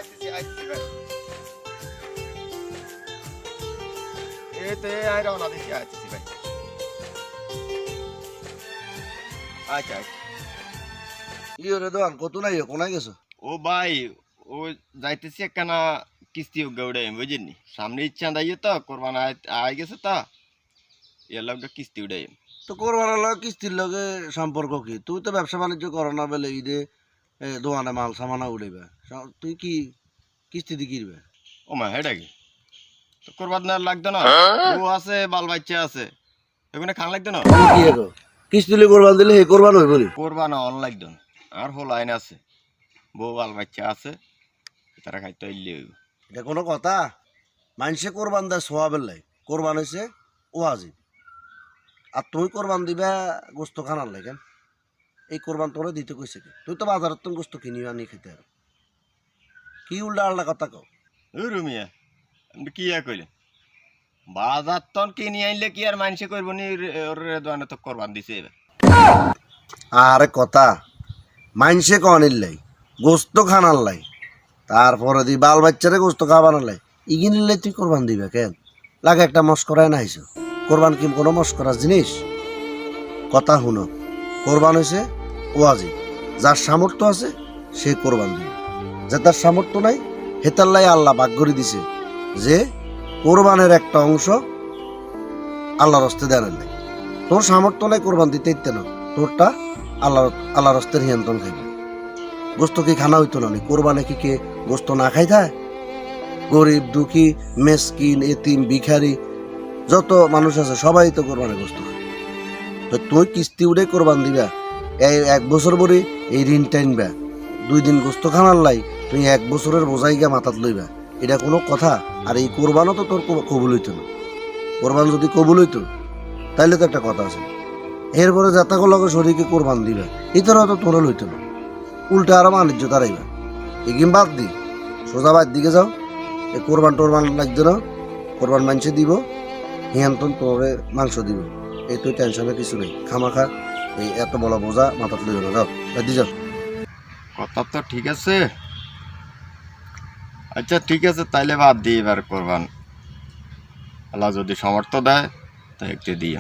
আইতেছি ভাই এতে আই রওনা দিছি আইতেছি ভাই আচ্ছা ইয়ে দোকান কত নাই কোনায় গেছো? ও ভাই ও যাইতেছি একখানা কিস্তি গৌড়ে বুঝিনি সামনে ইচ্ছা দাইয়ে তো কোরবান আয় গেছে তা এর লগে কিস্তি উড়াই তো কোরবানের লগে কিস্তির লগে সম্পর্ক কি? তুই তো ব্যবসা বাণিজ্য করো না বলে ঈদে দোকানে মাল সামানা উড়াইবা, তুই কি কিস্তি দিয়ে কিনবে? ও মা হেডা কি তো কোরবান না লাগতো না ও আছে বাল বাচ্চা আছে এখানে খান লাগতো না কি এগো কিস্তি দিলে কোরবান দিলে হে কোরবান হইব নি? কোরবান অন লাগতো না আর হল আইন আছে বউ বাল বাচ্চা আছে তারা খাইতে ইল্লি হইব এটা কোনো কথা? মানুষে কোরবান দেয় সোয়াবের লাই, কোরবান হয়েছে ওয়াজিব। আর তুই কোরবান দিবা গোস্ত খানার লাগে, এই কোরবান তোরে দিতে কইছে কি? তুই তো বাজারের তো গোস্ত কিনি আনি খেতে আর কি উল্টা আল্লাহ কথা কও। রুমিয়া আপনি কি কইলে বাজার তন কিনে আনলে কি আর মানুষে করব নি ওর দোকানে তো কোরবান দিছে এবার আরে কথা মাইনসে কনির লাই গোস্ত খানার লাই, তারপরে দি বাল বাচ্চারে গোস্ত খাবানোর লাই, ইগিনির লাই তুই কোরবান দিবে কেন? লাগে একটা মস্করায় না আইসো, কোরবান কি কোনো মস্করার জিনিস? কথা শুনো, কোরবান হয়েছে ওয়াজিব, যার সামর্থ্য আছে সে কোরবান দিবে, যে তার সামর্থ্য নাই হেতার লাই আল্লাহ ভাগ করে দিছে যে কোরবানের একটা অংশ আল্লাহর হস্তে দেন নাই। তোর সামর্থ্য নাই কোরবান দিতে ইত্যে না, তোরটা আল্লাহর হস্তের নিয়ন্ত্রণ খাইবে। গোস্ত কি খানা হইতো না, কোরবানে কি কে গোস্ত না খাই থাকে? গরিব দুঃখী মেসকিন এতিম ভিখারি যত মানুষ আছে সবাই তো কোরবানে গোস্ত খায়। তো তুই কিস্তি উঠে কোরবান দিবা, এই 1 বছর পরে এই ঋণ টাইনবা, 2 দিন গোস্ত খানার লাই তুই 1 বছরের বোঝাইগা মাথাত লইবা, এটা কোনো কথা? আর এই কোরবানও তো তোর কবুল হইতো না। কোরবান যদি কবুল হইতো তাইলে তো একটা কথা আছে, এরপরে যাতাকো লগে শরীরকে কোরবান দিবা, এটারও তো তোরা লইতো না, উল্টা আরো বাণিজ্য তারাইবা। এগিম বাদ দি, সোজা বাদ দিকে যাও, এই কোরবান টোরবান লাগতো না, কোরবান মাংস দিব, হিয়ান্তন তোরে মাংস দিব, এই তুই টেনশনের কিছু নেই, খামাখা এই এত বড় বোঝা মাথাত লইও না, যাও বাদ দি যাও। কথা তো ঠিক আছে আচ্ছা ঠিক আছে তাইলে বাদ দিই এবার কোরবান আল্লাহ যদি সামর্থ্য দেয় তা একটু দিয়ে